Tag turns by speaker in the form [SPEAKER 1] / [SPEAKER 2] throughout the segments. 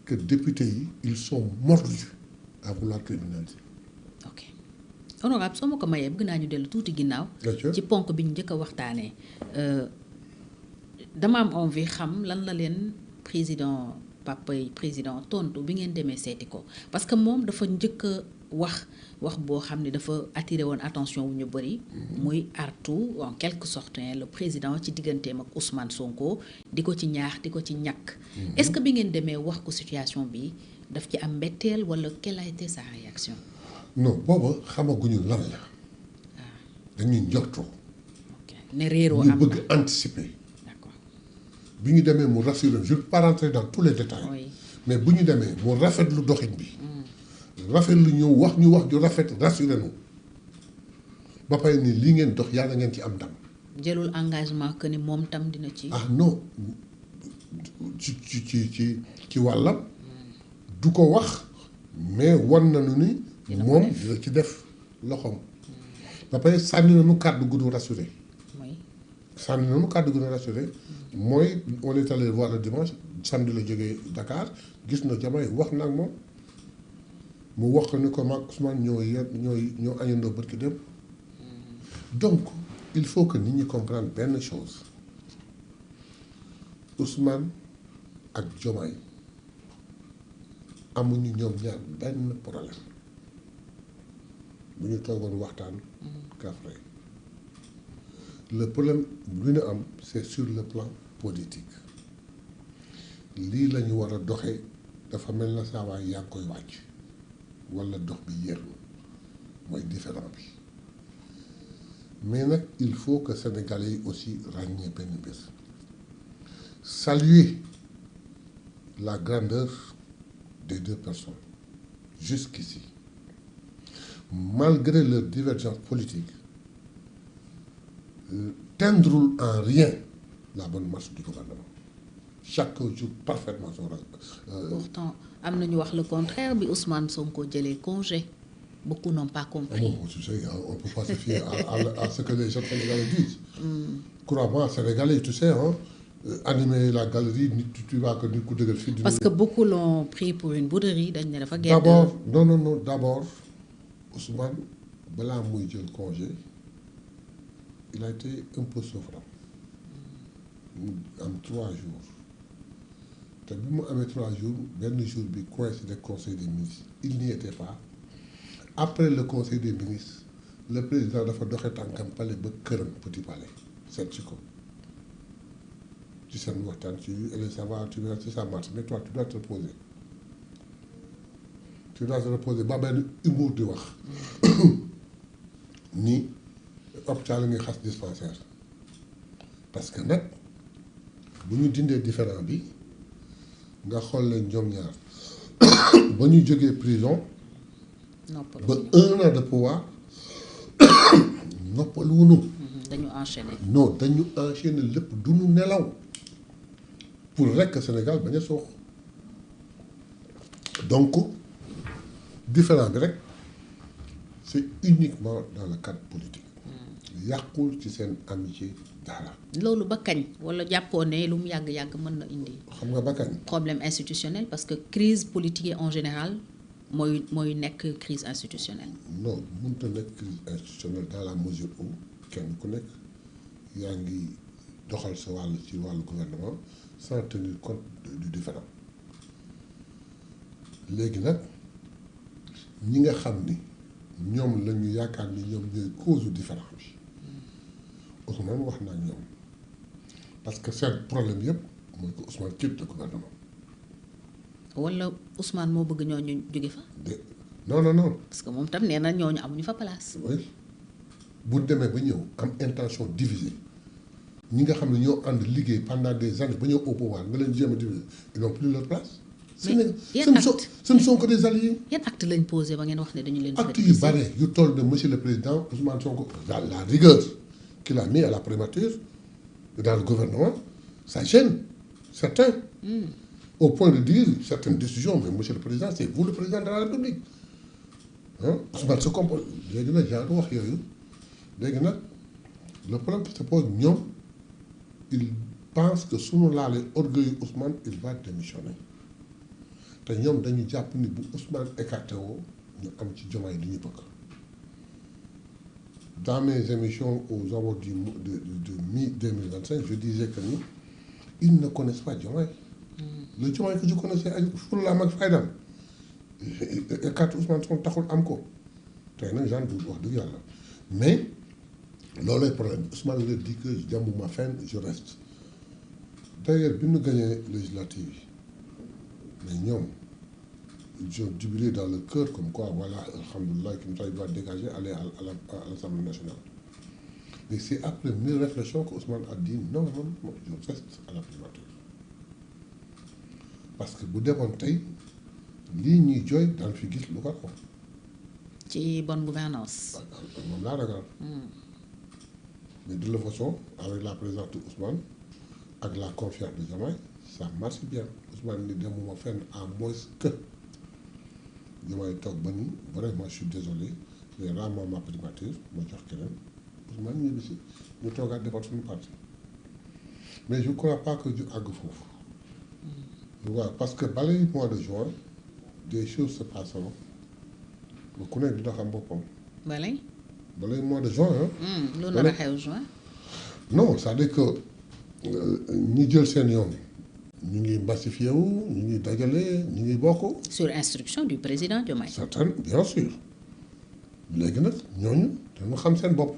[SPEAKER 1] que députés yi ils sont mordus à vouloir criminaliser.
[SPEAKER 2] ok honorable soo ma ko mayee bëgg naa ñu dellu tuuti ginnaaw. ci ponk bi ñu njëkk a waxtaanee dama am envie xam lan la leen président papay président tontu bi ngeen demee seeti ko parce que moom dafa njëkk a wax boo xam ne dafa attiré woon attention wu ñu bëri. muy artu en quelque sorte le président ci digganteem ak Ousmane Sonko di ko ci ñaax di ko ci ñàkk. est-ce que bi ngeen demee wax ko situation bi daf ci am mbetteel wala quelle a été sa réaction.
[SPEAKER 1] non booba xamaguñu lan la. dañuy njortu.
[SPEAKER 2] ok ne réeroo am
[SPEAKER 1] ñu bëgg anticiper.
[SPEAKER 2] d'accord
[SPEAKER 1] bi ñu demee mu rassuré je ne vais pas rentrer dans tous les détails.
[SPEAKER 2] oui.
[SPEAKER 1] mais bu ñu demee mu rafetlu doxin bi. rafetlu ñëw wax ñu wax ju rafet rassuré nu ba pare ni lii ngeen dox yàlla ngeen ci am ndam.
[SPEAKER 2] jëlul engagement que ni moom tam dina ci.
[SPEAKER 1] ah non ci wàllam. du ko wax mais wan nañu ni. moom dina ci def loxoom. ba pare sànni nañu kàddu gu ñu rassuré.
[SPEAKER 2] oui.
[SPEAKER 1] sànni nañu kàddu gu ñu rassuré mooy on est allé voir le dimanche samedi la jógee Dakar gis na Diomaye wax na ak moom mu wax ko ni ko maag Ousmane ñoo añandoo bërki dem donc il faut que nit ñi comprendre benn chose Ousmane ak Diomaye amuñu ñoom ñaar benn problème bu ñu toogoon waxtaan kafre le problème bi ñu am c'est sur le plan politique lii la ñu war a doxee dafa mel na saa waay yaa ngi koy wàcc walla dox bi yéex na mooy différent bi mais nag il faut que Sénégalais yi aussi ràññee benn mbir saluer la grandeur des deux personnes jusqu'ici malgré leurs divergences politiques teindrul en rien la bonne marche du gouvernement chaque jour parfaitement son
[SPEAKER 2] pourtant am na ñu wax le contraire bi Ousmane Sonko jëlee congé beaucoup n'ont pas compris.
[SPEAKER 1] Bon, tu sais, on ne peut pas se fier à ce que les gens sénégalais disent. Crois-moi, sénégalais, tu sais, hein, animer la galerie, tu vas que du coup de fil.
[SPEAKER 2] Parce que beaucoup l'ont pris pour une bouderie, dañ ne dafa gedd.
[SPEAKER 1] D'abord, non, d'abord, Ousmane, balaa muy jël congé, il a été un peu souffrant. Am 3 jours. te bi mu amee 3 jours benn jour bi coïncidé conseil des ministres il n'y était pas. Après le conseil des ministres le président dafa doxe tànkam palais ba këram Petit Palais seet ci ko ci seen waxtaan ci elle ça va tu verras si ça marche mais toi tu dois te reposer ba benn humour di wax ni hôpital nga xas dispensaire parce que nag bu ñu dindee différent bi nga xool leen ñoom ñaar ba ñu jógee prison ba 1 an de pouvoir noppaluwunu
[SPEAKER 2] dañu enchaîner.
[SPEAKER 1] non dañu enchaîner lépp du ñu nelaw pour rekk Sénégal bañ a soox donc différent bi rek c'est uniquement dans le cadre politique yàqul ci seen amitié dara.
[SPEAKER 2] loolu ba kañ wala jàppoo ne lu mu yàgg-yàgg mën na indi.
[SPEAKER 1] xam nga ba kañ.
[SPEAKER 2] problème institutionnel parce que crise politique en général mooy nekk crise institutionnelle.
[SPEAKER 1] non mënut a nekk crise institutionnelle dans la mesure où kenn ku nekk yaa ngi doxal sa wàll ci wàllu gouvernement sans tenir compte du différent léegi nag ñi nga xam ni ñoom la ñu yaakaar ni ñoom ñooy cause du différent bi Ousmane wax na ak ñoom parce que seen problème yëpp mooy que Ousmane quitte le gouvernement.
[SPEAKER 2] wala Ousmane moo bëgg ñooñu jóge fa.
[SPEAKER 1] non.
[SPEAKER 2] parce que moom tam nee na ñooñu amuñu fa place.
[SPEAKER 1] oui bu demee ba ñëw am intention diviser ñi nga xam ne ñoo ànd liggéey pendant des années ba ñëw au pouvoir nga leen jéem a diviser ils n'ont plus leur place.
[SPEAKER 2] mais yan acte
[SPEAKER 1] ce ne sont que des alliés.
[SPEAKER 2] yan acte lañ posé ba ngeen wax ne dañu leen.
[SPEAKER 1] acte yu bare yu toll de monsieur le président Ousmane Sonko la rigueur qu'il a mis à la primature dans le gouvernement ça gêne certains. Au point de dire certaines décisions mais monsieur le président c'est vous le président de la République ah Ousmane se compose léegi nag genre wax yooyu léegi nag le problème qui se pose ñoom il pense que suñu laalee orgueil Ousmane il va démissionner te ñoom dañu jàpp ni bu Ousmane écarté woo ñu am ci Diomaye li ñu bëgg. Dans mes émissions aux abords de mi-2025, je disais que ni ils ne connaissent pas Diomaye. Le Diomaye que je connaissais ak fullaam ak faydaam écarté Ousmane Sonko taxul am ko tey nag j'en doute wax dëgg yàlla mais loolooy problème Ousmane la dit que jàmbuma fenn je reste. D'ailleurs bi ñu gagné législative yi mais ñoom ils ont jubilé dans le cœur comme quoi voilà alhamdulilah Kim Taï doit dégager aller à l'Assemblée nationale. Mais c'est après mûre réflexion que Ousmane a dit non je reste à la primature. Parce que bu demoon tey lii ñuy jooy daan fi gis lu ko raw.
[SPEAKER 2] ci bonne gouvernance.
[SPEAKER 1] moom laa ragal. Mais de la façon avec la présence de Ousmane ak la confiance de Diomaye ça marche bien Ousmane ni demuma fenn à moins que Diomaye toog ba ni vraiment je suis désolé j'ai rarement ma primature ma jox keneen Ousmane ñibbi si ñu toogaat defar suñu parti mais je crois pas que ñu àgg foofu. waaw parce que balay mois de juin des choses se passeront ba ku nekk dina xam boppam.
[SPEAKER 2] balay
[SPEAKER 1] mois de juin
[SPEAKER 2] lu nar a xew juin.
[SPEAKER 1] non c'est-à-dire que ñi jël seen yoon ñu ngi massifié wu ñu ngi dajale ñu ngi bokk.
[SPEAKER 2] sur instruction du président Diomaye.
[SPEAKER 1] certain bien sûr léegi nag ñooñu dañu xam seen bopp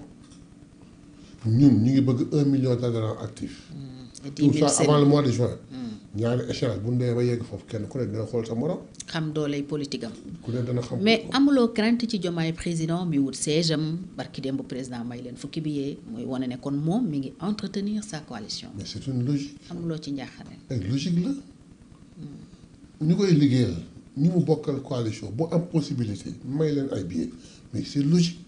[SPEAKER 1] ñun ñu ngi bëgg 1 million d'adhérents actifs. tout ça avant le mois de juin. ñaari échéance bu ñu demee ba yegg foofu kenn ku ne dina xool sa morom.
[SPEAKER 2] xam dooley politique am.
[SPEAKER 1] ku ne dana xam.
[SPEAKER 2] mais amuloo crainte ci Diomaye président mi wut siège am barki démb président may leen fukki billet muy wane ne kon moom mi ngi entretenir sa coalition.
[SPEAKER 1] mais c'est une logique.
[SPEAKER 2] amuloo ci njaaxare.
[SPEAKER 1] ay logique la. ñu koy liggéeyal ñu mu bokkal coalition bu am possibilité may leen ay billets mais c'est logique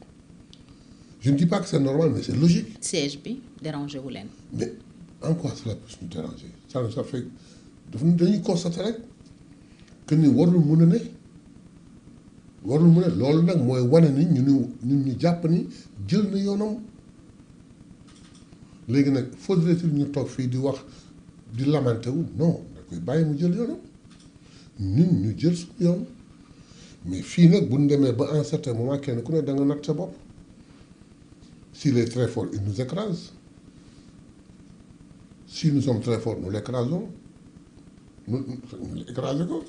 [SPEAKER 1] je ne dis pas que c'est normal mais c'est logique.
[SPEAKER 2] siège bi dérangé wu leen.
[SPEAKER 1] mais en quoi cela peut nous déranger ça fait dañuy constater rek que ni warul mën a ne loolu nag mooy wane ni ñu jàpp ni jël na yoonam léegi nag faudrait-il ñu toog fii di wax di lamenté wu non da koy bàyyi mu jël yoonam ñun ñu jël suñu yoon mais fii nag bu ñu demee ba un certain moment kenn ku ne da nga natt sa bopp s'il est très fort il nous écrase si nous sommes très forts nous l'écrasons ñu écraser ko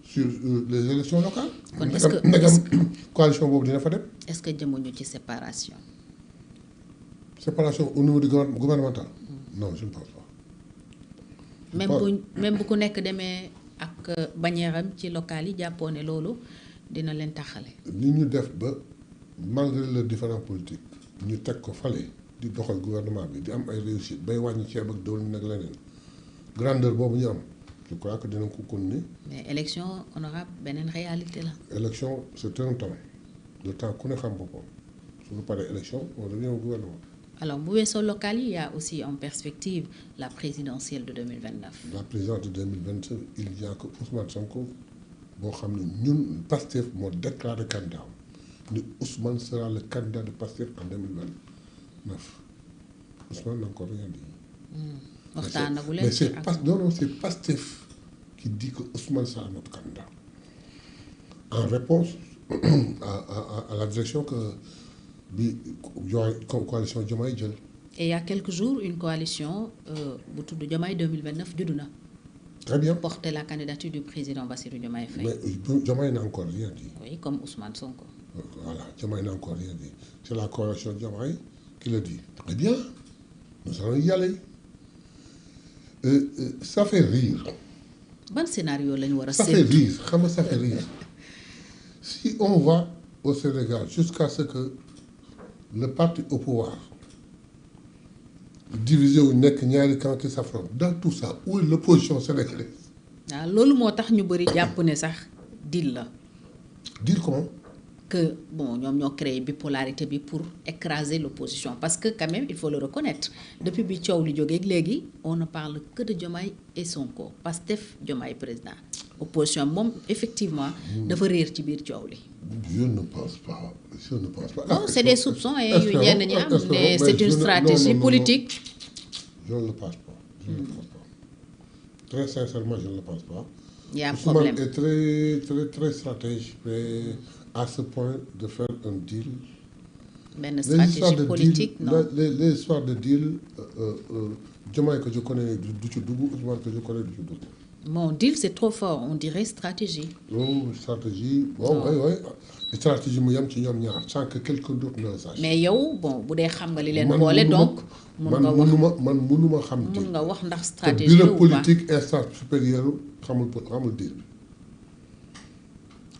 [SPEAKER 1] sur les élections locales.
[SPEAKER 2] kon est-ce que
[SPEAKER 1] ndegam coalition boobu dina fa dem.
[SPEAKER 2] est-ce que jëmuñu ci séparation.
[SPEAKER 1] séparation au niveau du gouvernemental. non je ne pense pas.
[SPEAKER 2] même bu ku nekk demee ak bannière am ci local yi jàppoo ne loolu dina leen taxale.
[SPEAKER 1] li ñu def ba malgré les différents politiques ñu teg ko fale di doxal gouvernement bi di am ay réussite bay wàññi ceeb ak doole nag leneen grandeur boobu ñu am. je crois que dinañ ko continuer. mais
[SPEAKER 2] élection honorable beneen réalité la.
[SPEAKER 1] élection c'est un temps le temps ku ne xam boppam suñu paree élection on revient au gouvernement.
[SPEAKER 2] alors bu weesoo local yi y a aussi en perspective la présidentielle de 2029.
[SPEAKER 1] la présidence de 2029 il y a que Ousmane Sonko boo xam ne ñun Pastef moo déclaré candidat ni Ousmane sera le candidat de Pastef en 2029 Ousmane n'a encore rien dit.
[SPEAKER 2] waxtaanagu leen
[SPEAKER 1] mais c'est Pastef qui dit que Ousmane sera notre candidat en réponse à la direction que bi coalition Diomaye jël.
[SPEAKER 2] et il y a quelques jours une coalition bu tudd Diomaye 2029 juddu na.
[SPEAKER 1] très bien
[SPEAKER 2] porter la candidature du président Bassirou Diomaye Faye.
[SPEAKER 1] mais Diomaye n'a encore rien dit.
[SPEAKER 2] oui comme Ousmane Sonko.
[SPEAKER 1] voilà Diomaye n'a encore rien dit c'est la coalition Diomaye qui le dit. très bien nous allons y aller. Ça fait rire.
[SPEAKER 2] ban scénario lañu war a
[SPEAKER 1] ça fait rire xam nga ça fait rire si on va au Sénégal jusqu'à ce que le parti au pouvoir divisé wu nekk ñaari camp qui s'affrontent dans tout ça où est l'opposition sénégalaise.
[SPEAKER 2] waaw loolu moo tax ñu bëri jàpp ne sax deal la.
[SPEAKER 1] deal comment.
[SPEAKER 2] que bon ñoom ñoo créé bipolarité bi pour écraser l'opposition parce que quand même il faut le reconnaître depuis bi coow li jógee léegi on ne parle que de Diomaye et Sonko Pastef Diomaye président opposition moom effectivement dafa réer ci biir coow li.
[SPEAKER 1] je ne pense pas.
[SPEAKER 2] non c'est des soupçons et yu ñenn ñi am ne c'est une stratégie politique.
[SPEAKER 1] je ne le pense pas. Très sincèrement je ne le pense pas
[SPEAKER 2] Il y a un
[SPEAKER 1] Ousmane
[SPEAKER 2] problème.
[SPEAKER 1] est très stratège, mais à ce point de faire un deal.
[SPEAKER 2] Benn
[SPEAKER 1] Les histoires
[SPEAKER 2] stratégie
[SPEAKER 1] de deal,
[SPEAKER 2] politique non.
[SPEAKER 1] les histoires de deal, Diomaye que je connais du ci dugg, Ousmane que je connais du ci dugg.
[SPEAKER 2] Bon, deal c'est trop fort, on dirait stratégie.
[SPEAKER 1] Oh, stratégie, bon, oui, oui. Stratégie mu yam ci ñoom ñaar sans que quelqu'un d'autre ne le sache.
[SPEAKER 2] mais yow bon bu dee xam nga li leen
[SPEAKER 1] Man
[SPEAKER 2] boole
[SPEAKER 1] mënuma-
[SPEAKER 2] donc mun nga wax
[SPEAKER 1] man mënuma xam
[SPEAKER 2] mun nga wax ndax
[SPEAKER 1] te
[SPEAKER 2] stratégie la
[SPEAKER 1] bureau
[SPEAKER 2] ou pas.
[SPEAKER 1] politique instance supérieure xamul deal bi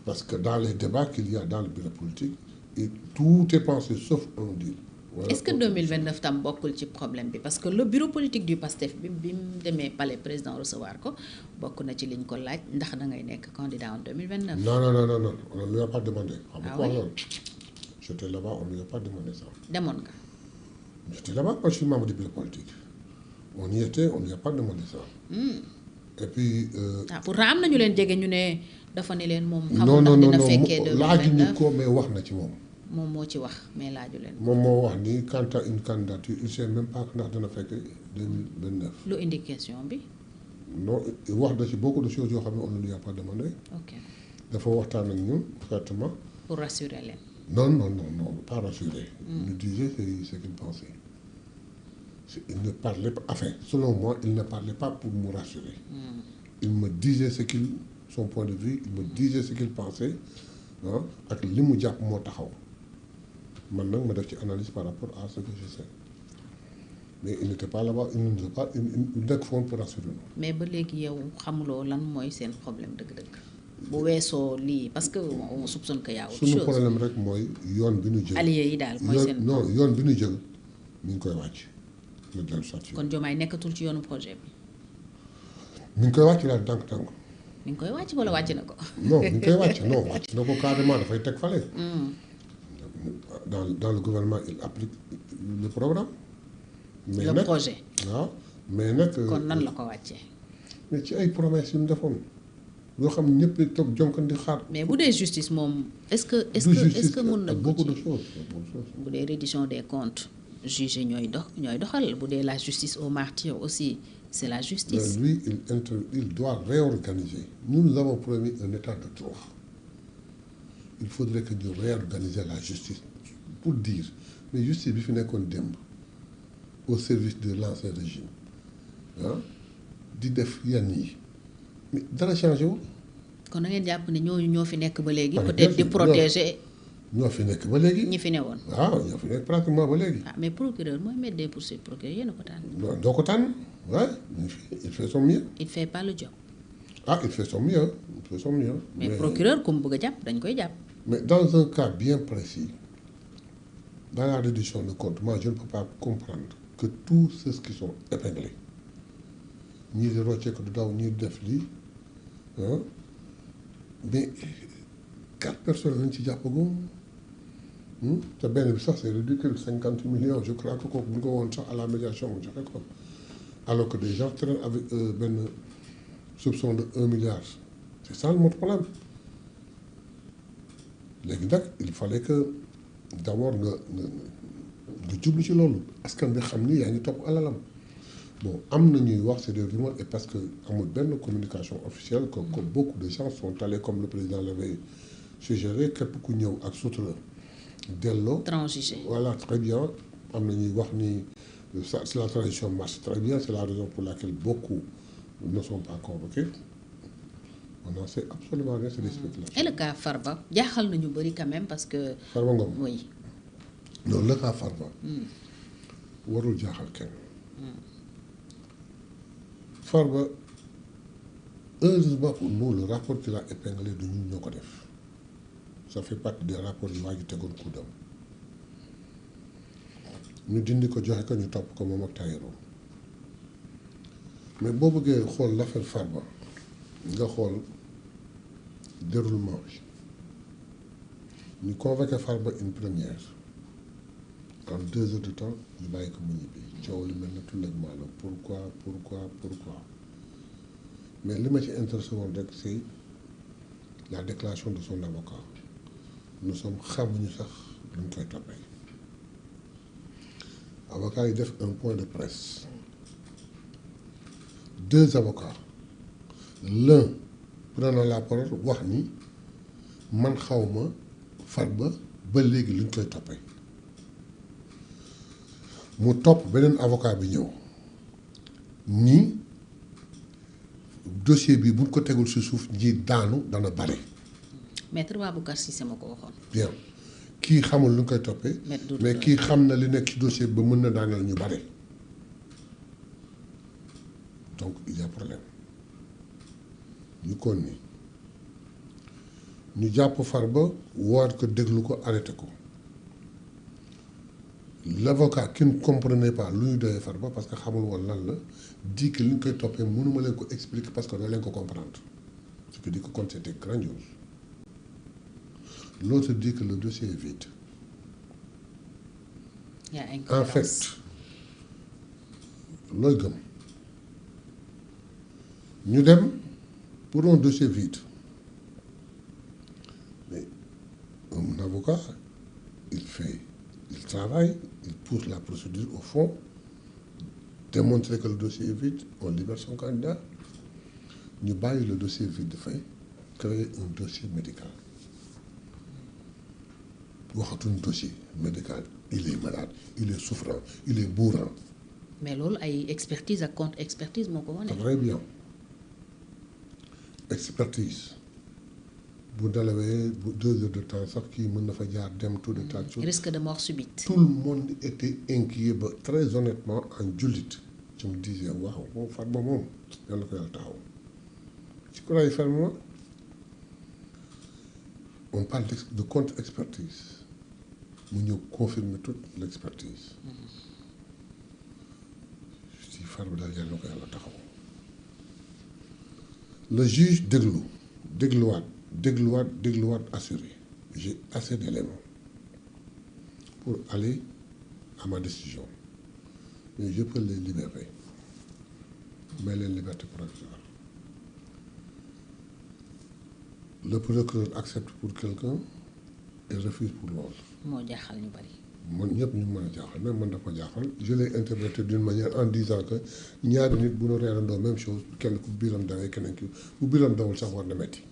[SPEAKER 1] parce que dans les débats qu'il y a dans le bureau politique et tout est pensé sauf un deal. Voilà.
[SPEAKER 2] Est-ce que 2029 tam bokkul ci problème bi parce que le bureau politique du PASTEF bi mu demee palais président recevoir ko bokk na ci liñ ko laaj ndax da ngay nekk candidat en 2029.
[SPEAKER 1] Non, on ne lui a pas demandé.
[SPEAKER 2] Ah oui?
[SPEAKER 1] J'étais là-bas, on ne lui a pas demandé ça.
[SPEAKER 2] demoon nga.
[SPEAKER 1] J'étais là-bas, moi je suis membre du bureau politique. On y était, on ne lui a pas demandé ça. Et puis.
[SPEAKER 2] Ah pourtant am na ñu leen jege ñu ne dafa ne leen moom.
[SPEAKER 1] non
[SPEAKER 2] xamul ndax dina fekkee
[SPEAKER 1] laajuñu
[SPEAKER 2] 2029
[SPEAKER 1] ko mais wax na ci moom.
[SPEAKER 2] moom moo ci wax mais laaju leen.
[SPEAKER 1] moom moo wax ni quant à une candidature il sait même pas ndax dana fekk 2029.
[SPEAKER 2] lu indi question bi.
[SPEAKER 1] non wax na ci beaucoup de choses yoo xam ne on ne lui a pas demandé.
[SPEAKER 2] ok
[SPEAKER 1] dafa waxtaan ak ñun certainement.
[SPEAKER 2] pour rassurer leen.
[SPEAKER 1] Non, pas rassuré. Il nous disait ce qu'il pensait. Il ne parlait pas, enfin, selon moi, il ne parlait pas pour me rassurer. Il me disait son point de vue, il me disait ce qu'il pensait, hein, ak li mu jàpp moo taxaw. Man nag ma def ci analyse par rapport à ce que je sais. Mais il n'était pas là-bas, il nekk foon pour rassurer nous.
[SPEAKER 2] mais ba léegi yow xamuloo lan mooy seen problème dëgg-dëgg bu weesoo lii parce que on soupçonne que y a autre
[SPEAKER 1] Suñu
[SPEAKER 2] chose.
[SPEAKER 1] problème rek mooy yoon bi ñu jël.
[SPEAKER 2] alliés yi daal mooy seen.
[SPEAKER 1] non yoon bi ñu jël mi ngi koy wàcc. ñu dellu soit ci.
[SPEAKER 2] kon Diomaye nekkatul ci yoonu projet bi.
[SPEAKER 1] mi ngi koy wàcc daal tànk-tànk.
[SPEAKER 2] mi ngi koy wàcc wala wàcc na ko.
[SPEAKER 1] non mi ngi koy wàcc non wàcc na ko carrément dafay teg fale. dans le gouvernement il applique le programme. mais
[SPEAKER 2] le
[SPEAKER 1] nag
[SPEAKER 2] projet.
[SPEAKER 1] waaw mais nag.
[SPEAKER 2] kon nan la ko wàccee.
[SPEAKER 1] mais ci ay promesses yu ñu defoon yoo xam ne ñëpp di toog jonkan di xaar.
[SPEAKER 2] mais bu dee justice moom est-ce que mun na ko
[SPEAKER 1] beaucoup de
[SPEAKER 2] ci
[SPEAKER 1] choses.
[SPEAKER 2] bu dee reddition des comptes juge ñooy doxal bu dee la justice au martyrs aussi c'est la justice.
[SPEAKER 1] Mais lui il doit réorganiser. Nous avons promis un état de droit. Il faudrait que ñu réorganiser la justice pour dire mais justice bi fi nekkoon démb au service de l'ancien régime ah di def yenn yi mais dara changé wu.
[SPEAKER 2] kon na ngeen jàpp ne ñooñu ñoo fi nekk ba léegi.
[SPEAKER 1] Ah,
[SPEAKER 2] peut-être di
[SPEAKER 1] ñoo fi-
[SPEAKER 2] protéger
[SPEAKER 1] ñoo fi nekk ba léegi.
[SPEAKER 2] ñi fi newoon.
[SPEAKER 1] waaw ñoo fi nekk pratiquement ba léegi.
[SPEAKER 2] ah mais procureur mooy mettre des poursuites procureur yéen a ko tànn.
[SPEAKER 1] non doo ko tànn ouais il fait son mieux.
[SPEAKER 2] il fait pas le job.
[SPEAKER 1] Ah il fait son mieux. Il fait son mieux.
[SPEAKER 2] mais procureur ku mu bëgg a jàpp dañ koy jàpp.
[SPEAKER 1] Mais dans un cas bien précis, dans la reddition de compte, moi je ne peux pas comprendre que tous ceux qui sont épinglés, ni de Rocher que de ni de Defli, hein, mais 4 personnes lañ ci jàppagum. te benn bi sax c'est ridicule 50 millions je crois que kooku bu ñu ko woon sax à la médiation mu joxe ko alors que des gens traînent avec benn soupçon de 1 milliard c'est ça notre problème. léegi nag il fallait que d'abord nga jublu ci loolu askan bi xam ni yaa ngi topp alalam bon am na ñuy wax c'est des rumeurs et parce que amul benn communication officielle que beaucoup de gens sont allés comme le président l'avait suggéré képp ku ñëw ak sutura delloo.
[SPEAKER 2] transiger.
[SPEAKER 1] Voilà très bien am na ñuy wax ni c'est la transition marche très bien c'est la raison pour laquelle beaucoup ne sont pas convoqués. On n'en sait absolument rien, c'est des spéculations.
[SPEAKER 2] Et le cas Farba jaaxal nañu bëri quand même parce que.
[SPEAKER 1] Farba Ngom
[SPEAKER 2] oui.
[SPEAKER 1] non le cas Farba. warul jaaxal kenn. Farba heureusement pour nous le rapport qu'il a épinglé du ñun ñoo ko def ça fait partie des rapports yi waa ji tegoon kuddam ñu dindi ko joxe ko ñu topp ko moom ak Tahirou mais boo bëggee xool l'affaire Farba. nga xool déroulement bi ñu convoqué Farba une première en 2 heures de temps ñu bàyyi ko mu ñibbi coow li mel na tulleeg maanaam pourquoi mais li ma ci intéressé woon rek c'est la déclaration de son avocat nous sommes xamuñu sax luñ koy toppee avocat yi def un point de presse 2 avocats l'un prenant la parole wax ni man xawma Farba ba léegi luñ koy toppee mu topp beneen avocat bi ñëw ni dossier bi buñ ko tegul ci suuf ji daanu dana bare.
[SPEAKER 2] maître Baboucar Cissé ma ko waxoon.
[SPEAKER 1] bien kii xamul luñ koy toppee. mais kii xam na li nekk ci dossier bi ba mën na daaneel ñu bare donc il y a problème ñu kon ni ñu jàpp Farba woor ko déglu ko arrêté ko l'avocat qui ne comprenait pas lu ñu doyee Farba parce que xamul woon lan la dit que li ñu koy toppee mënuma leen ko expliquer parce que doo leen ko comprendre ce qui dit que kon c'était grandiose. L'autre dit que le dossier est vide.
[SPEAKER 2] Il y a
[SPEAKER 1] en fait looy gëm ñu dem pour un dossier vide mais un avocat il travaille, il pousse la procédure au fond, démontrer que le dossier est vide, on libère son candidat, ñu bàyyi le dossier vide fait, créer un dossier médical. waxatuñ dossier médical il est malade il est souffrant il est bourrant.
[SPEAKER 2] mais loolu ay expertise ak contre expertise moo ko wane.
[SPEAKER 1] très bien expertise bu dalawee bu 2 heures de temps sax kii mën na fa jaar dem tout de temps.
[SPEAKER 2] risque de mort subite.
[SPEAKER 1] tout le monde était inquiet ba très honnêtement en jullit je me disais waaw moom Farba moom yàlla ko yàlla taxaw ci crois fermement on parle de contre expertise mu ñëw confirmer toute l'expertise si Farba daal yàlla ko yàlla taxaw le juge dégluwaat assuré j'ai assez d'éléments pour aller à ma décision mais je peux les libérer mais leen liberté provisoire le procureur accepte pour quelqu'un et refuse pour l'autre.
[SPEAKER 2] moo jaaxal ñu bari.
[SPEAKER 1] man ñëpp ñu mën a jaaxal même man dafa jaaxal je l'ai interprété d'une manière en disant que ñaari nit bu ñu reerandoo même chose kenn ku biiram dawee keneen ki bu biiram dawul sax war na metti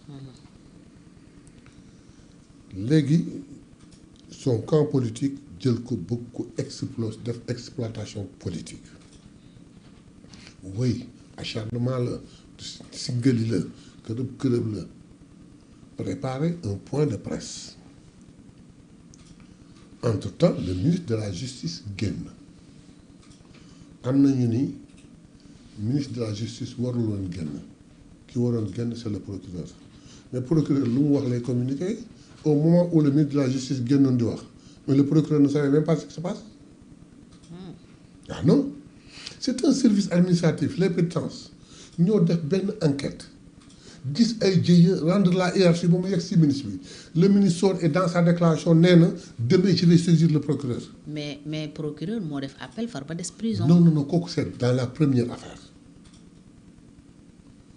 [SPEAKER 1] léegi son camp politique jël ko bëgg ko def exploitation politique oui acharnement la singali la kërëb la préparer un point de presse. Entre-temps, le ministre de la Justice génn am na ñu ni ministre de la Justice warul woon génn ki waroon génn c'est le procureur mais procureur lu mu wax lay communiquer au moment où le ministre de la Justice génnoon di wax mais le procureur ne savait même pas ce qui se passe. Ah non c'est un service administratif les pénitences ñoo def benn enquête gis ay jëye rendre la hiérarchie ba mu yegg si ministre bi le ministre sort et dans sa déclaration nee na demain je vais saisir le procureur.
[SPEAKER 2] mais procureur moo def appel Farba des prison.
[SPEAKER 1] non kooku c'est dans la première affaire.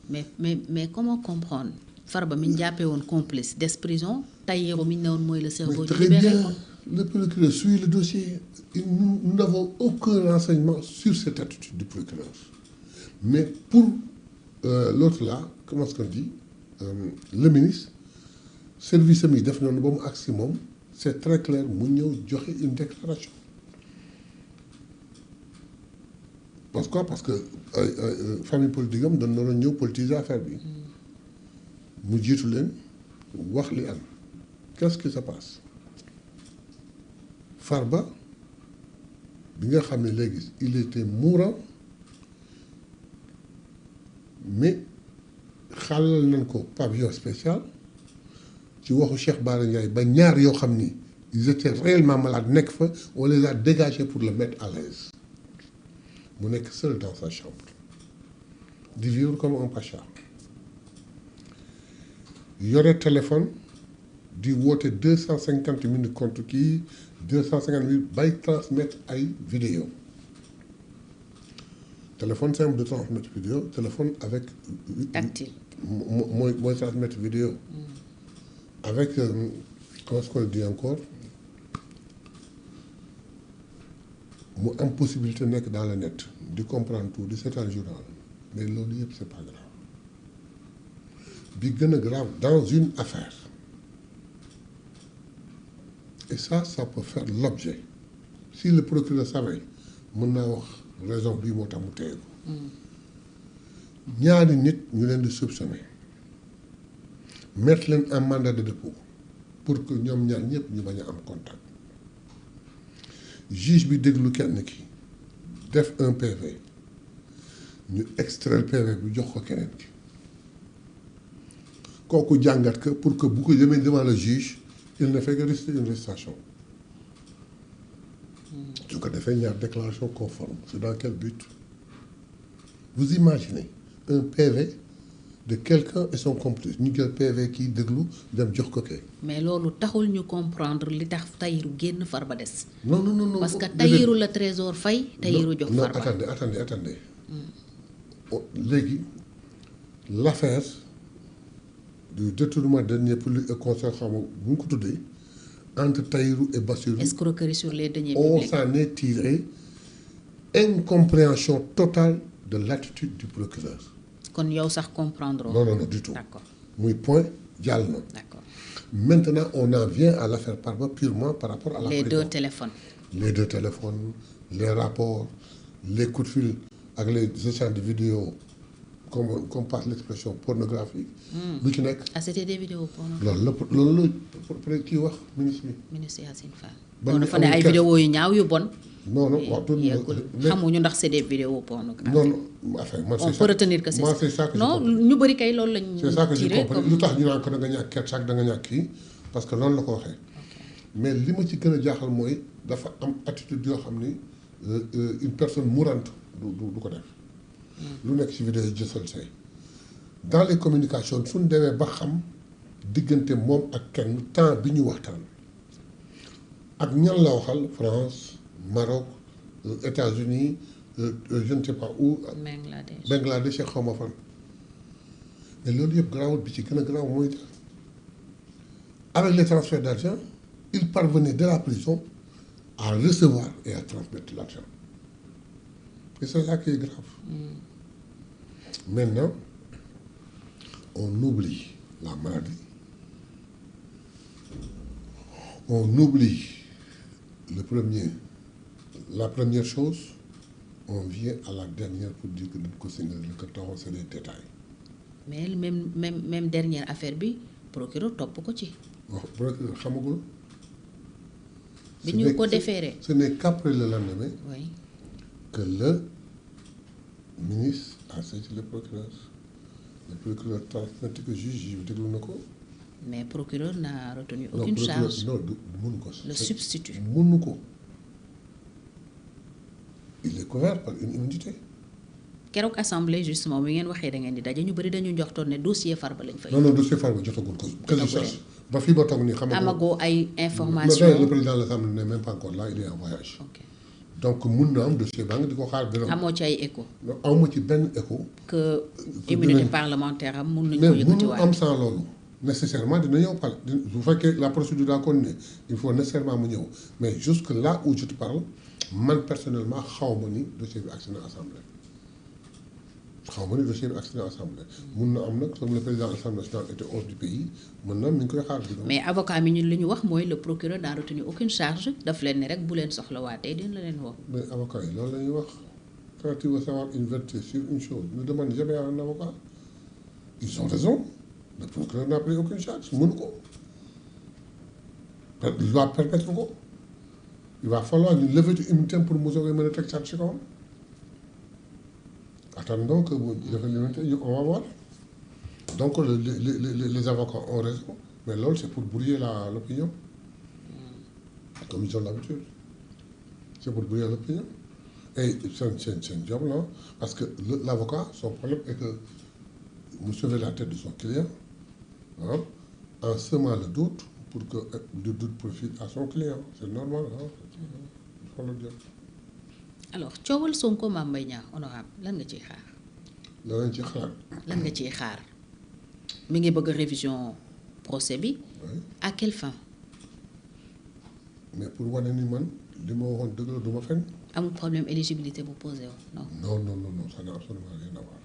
[SPEAKER 2] mais comment comprendre Farba mi ñu jàppee woon complice des prison Tahirou mi ñu ne woon mooy le cerveau du libéré ko.
[SPEAKER 1] Le procureur suit le dossier nous n'avons aucun renseignement sur cette attitude du procureur mais pour l'autre là comment est-ce qu'on dit le ministre service am yi def noonu ba mu agsi moom c'est très clair mu ñëw joxe une déclaration parce que famille politique am dañ doon ñëw politiser affaire bi mu jiitu leen wax li am qu'est-ce qui se passe Farba bi nga xam ne léegi il était mourant mais xaalal nañ ko pavillon spécial ci waxu Cheikh Bara Ndiaye ba ñaar yoo xam ni ils étaient réellement malades nekk fa on les a dégagés pour le mettre à l'aise mu nekk seul dans sa chambre di vivre comme un pacha yore téléphone di woote 250 minutes contre kii 250 minutes bay transmettre ay vidéo téléphone simple de transmettre vidéo téléphone avec
[SPEAKER 2] tactile
[SPEAKER 1] mooy transmettre vidéo avec comment est-ce qu'on dit encore mu am possibilité nekk dans le net di comprendre tout di seetaan journal mais loolu yëpp c'est pas grave bi gën a grave dans une affaire et ça peut faire l'objet si le procureur savait mën naa wax raison bii moo tax mu téye ko ñaari nit ñu leen di soupçonné mettre leen en mandat de dépôt pour que ñoom ñaar ñëpp ñu bañ a am contact juge bi déglu kenn ki def un PV ñu extraire PV bi jox ko keneen ki kooku jàngat que pour que bu ko jëmee devant le juge il ne fait que réciter une récitation su ko defee ñaar déclaration conforme c'est dans quel but vous imaginez un PV de quelqu'un et son complice ñu jël PV kii déglu dem jox ko kay.
[SPEAKER 2] mais loolu taxul ñu comprendre li tax Tahirou génn Farba des.
[SPEAKER 1] non
[SPEAKER 2] parce que Tahirou la Trésor fay. Tahirou jox Farba
[SPEAKER 1] non attendez léegi l'affaire du détournement de deniers publics et conseil xam nga bu ñu ko tuddee entre Tahirou et Bassirou.
[SPEAKER 2] escroquerie sur les deniers
[SPEAKER 1] on
[SPEAKER 2] publics.
[SPEAKER 1] s'en est tiré incompréhension totale de l'attitude du procureur.
[SPEAKER 2] kon yow sax comprendre.
[SPEAKER 1] non du tout.
[SPEAKER 2] d'accord
[SPEAKER 1] muy point jàll na.
[SPEAKER 2] d'accord
[SPEAKER 1] maintenant on en vient à l'affaire Farba purement par rapport à la
[SPEAKER 2] les
[SPEAKER 1] prison.
[SPEAKER 2] deux téléphones.
[SPEAKER 1] Les rapports les coups de fil ak les échanges de vidéos comme passe l'expression pornographique. lu ci nekk.
[SPEAKER 2] ah c'était des vidéos pornographiques.
[SPEAKER 1] loolu la kii wax ministre bi.
[SPEAKER 2] ministre Yacine Fall.
[SPEAKER 1] Ba
[SPEAKER 2] bon dafa ne ay vidéos yu ñaaw yu bon.
[SPEAKER 1] non wax
[SPEAKER 2] xamuñu ndax c'est des vidéos pornographiques.
[SPEAKER 1] non enfin man
[SPEAKER 2] on peut retenir que c'est ça non ñu bëri kay loolu lañ.
[SPEAKER 1] c'est ça que j'ai
[SPEAKER 2] tiré
[SPEAKER 1] compris lu tax ñu naan ko da nga ñàkk kersa ak da nga ñàkk kii parce que loolu la ko waxee. mais li ma ci gën a jaaxal mooy dafa am attitude yoo xam ni une personne mourante du ko def. lu nekk ci vidéo yi jësal say dans les communications suñ demee ba xam diggante moom ak kenn temps bi ñu waxtaan ak ñan la waxal France Maroc États-Unis je ne sais pas où. Bangladesh xaw ma fan. mais loolu yëpp garaawul bi ci gën a garaaw mooy avec les transferts d'argent il parvenait de la prison à recevoir et à transmettre l'argent et c'est ça qui est grave. Maintenant on oublie la maladie on oublie la première chose on vient à la dernière pour dire que dañ ko signaler que taxaw c'est des détails.
[SPEAKER 2] mais même dernière affaire bi procureur topp ko ci.
[SPEAKER 1] waaw procureur xamagul.
[SPEAKER 2] bi ñu ko déféré.
[SPEAKER 1] ce n'est qu'après le lendemain.
[SPEAKER 2] oui.
[SPEAKER 1] que le ministre a saisi le procureur transmet que juge bi déglu na ko.
[SPEAKER 2] mais procureur n'a retenu aucune charge.
[SPEAKER 1] non mënu ko.
[SPEAKER 2] le substitut
[SPEAKER 1] mënu ko. il est couvert par une immunité.
[SPEAKER 2] keroog assemblée justement bi ngeen waxee da ngeen di daje ñu bëri dañu joxtoon ne dossier Farba lañ fay.
[SPEAKER 1] non dossier Farba jotagul ko. ba fii ba toog nii xam nga.
[SPEAKER 2] amagoo ay information
[SPEAKER 1] le président de l'Assemblée n'est même pas encore là il est en voyage.
[SPEAKER 2] ok
[SPEAKER 1] donc mun na am dossier baa nga di ko xaar.
[SPEAKER 2] amoo ci ay écho.
[SPEAKER 1] awma ci benn écho.
[SPEAKER 2] que immunité parlementaire am mun nañu ko
[SPEAKER 1] mais
[SPEAKER 2] yëkkatiwaat.
[SPEAKER 1] mënul am sans loolu. nécessairement dina ñëw pal bu fekkee la procédure daa continuer il faut nécessairement mu ñëw mais jusque là où je te parle man personnellement xaw ma ni dossier bi agsi na assemblée mun na am nag comme le président de l'Assemblée nationale était hors du pays mën na mi ngi koy xaar.
[SPEAKER 2] mais avocat mi ñun li ñu wax mooy le procureur n'a retenu aucune charge daf leen ne rek bu leen soxlawaatee dina leen woo.
[SPEAKER 1] mais avocat yi loolu la ñuy wax quand tu veux savoir une vérité sur une chose ne demande jamais à un avocat ils ont raison. Le procureur n'a pris aucune charge mënu ko il va permettre ko il va falloir ñu lever ci immunité pour mu soog a mën a teg charge ci kawam attendons que bu defee l'immunité on va voir donc les avocats ont raison mais loolu c'est pour brouiller l'opinion comme ils ont l'habitude c'est pour brouiller l'opinion et seen job là parce que l'avocat son problème est que mu sauver la tête de son client en semant le doute pour que le doute profite à son client c'est normal il faut le dire.
[SPEAKER 2] alors coowal Sonko Mame Mbaye Niang honorable lan nga ciy xaar.
[SPEAKER 1] lan nga ciy
[SPEAKER 2] xaar mi ngi bëgg révision procès bi. à quelle fin.
[SPEAKER 1] mais pour wane ni man li ma waxoon dëgg la du ma fen.
[SPEAKER 2] amul problème éligibilité bu posé wu non.
[SPEAKER 1] non ça n'a absolument rien à voir.